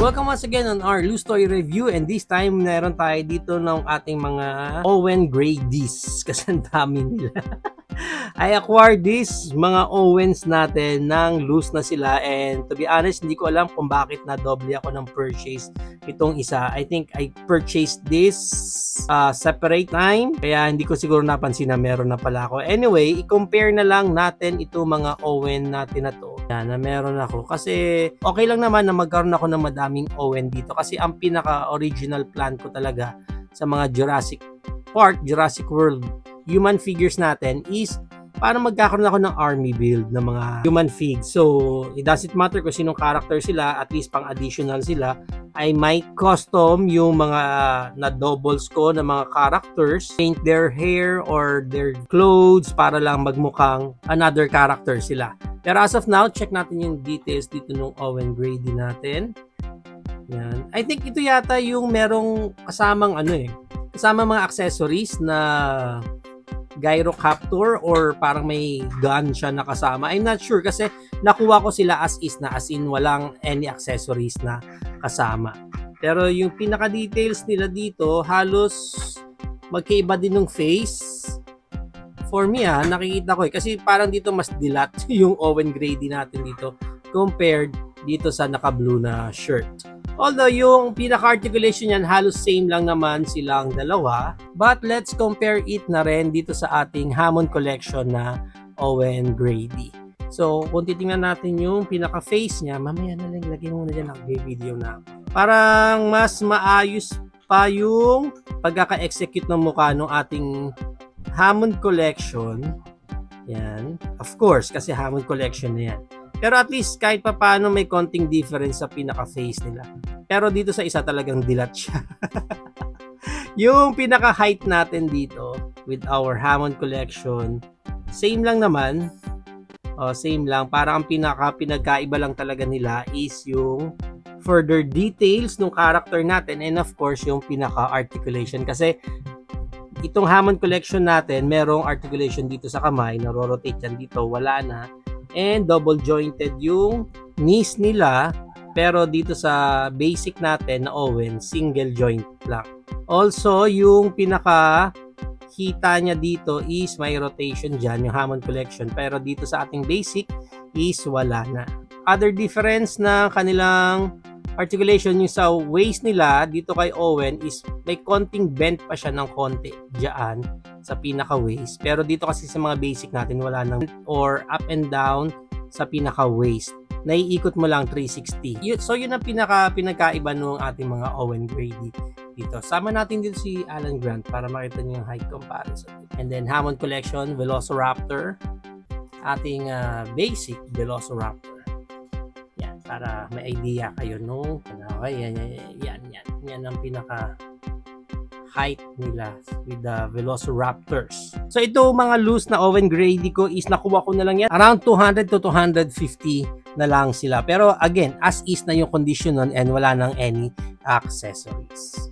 Welcome once again on our loose toy review, and this time meron tayo dito ng ating mga Owen Grady's kasi ang dami nila. I acquired this mga Owens natin ng loose na sila, and to be honest, hindi ko alam kung bakit na doble ako ng purchase itong isa. I think I purchased this separate time, kaya hindi ko siguro napansin na meron na pala ako. Anyway, i-compare na lang natin itong mga Owen natin na to. Yan, na meron ako. Kasi okay lang naman na magkaroon ako ng madaming Owen dito. Kasi ang pinaka-original plan ko talaga sa mga Jurassic Park, Jurassic World human figures natin is para magkakaroon ako ng army build ng mga human fig. So, it doesn't matter kung sinong character sila, at least pang additional sila. I might custom yung mga na-doubles ko ng mga characters, paint their hair or their clothes para lang magmukhang another character sila. Pero as of now, check natin yung details dito ng Owen Grady natin. Yan. I think ito yata yung merong kasamang kasama mga accessories na gyrocopter or parang may gun siya nakasama. I'm not sure kasi nakuha ko sila as is na, as in walang any accessories na kasama. Pero yung pinaka-details nila dito, halos magkaiba din ng face. For me nakikita ko kasi parang dito mas dilat yung Owen Grady natin dito compared dito sa naka-blue na shirt. Although yung pinaka-articulation yan halos same lang naman silang dalawa, but let's compare it na rin dito sa ating Hammond collection na Owen Grady. So kung titingnan natin yung pinaka-face niya, mamaya na lang, lagay muna dyan, nag-video na ako. Parang mas maayos pa yung pagkaka-execute ng mukha ng ating Hammond collection. Yan. Of course, kasi Hammond collection na yan. Pero at least kahit pa paano may konting difference sa pinaka-face nila. Pero dito sa isa talagang dilat siya. Yung pinaka-height natin dito with our Hammond collection, same lang naman. Same lang. Parang ang pinagkaiba lang talaga nila is yung further details ng character natin, and of course yung pinaka-articulation. Kasi itong Hammond collection natin, merong articulation dito sa kamay, naro-rotate yan dito, wala na. And double jointed yung knees nila, pero dito sa basic natin na Owen, single joint lang. Also, yung pinaka kita niya dito is may rotation dyan, yung Hammond collection, pero dito sa ating basic is wala na. Other difference na kanilang articulation, yung sa waist nila dito kay Owen is may konting bend pa siya ng konti dyan sa pinaka waist, pero dito kasi sa mga basic natin wala nang or up and down sa pinaka waist, naiikot mo lang 360. So yun ang pinagkaiba ng ating mga Owen Grady dito. Sama natin dito si Alan Grant para makita niyo yung height comparison. And then Hammond collection Velociraptor, ating basic Velociraptor. Yan, para may idea kayo no. Okay, yan ang pinaka height nila with the Velociraptors. So ito mga loose na Owen Grady ko is nakuha ko na lang yan. Around 200 to 250 na lang sila. Pero again, as is na yung condition nun and wala nang any accessories.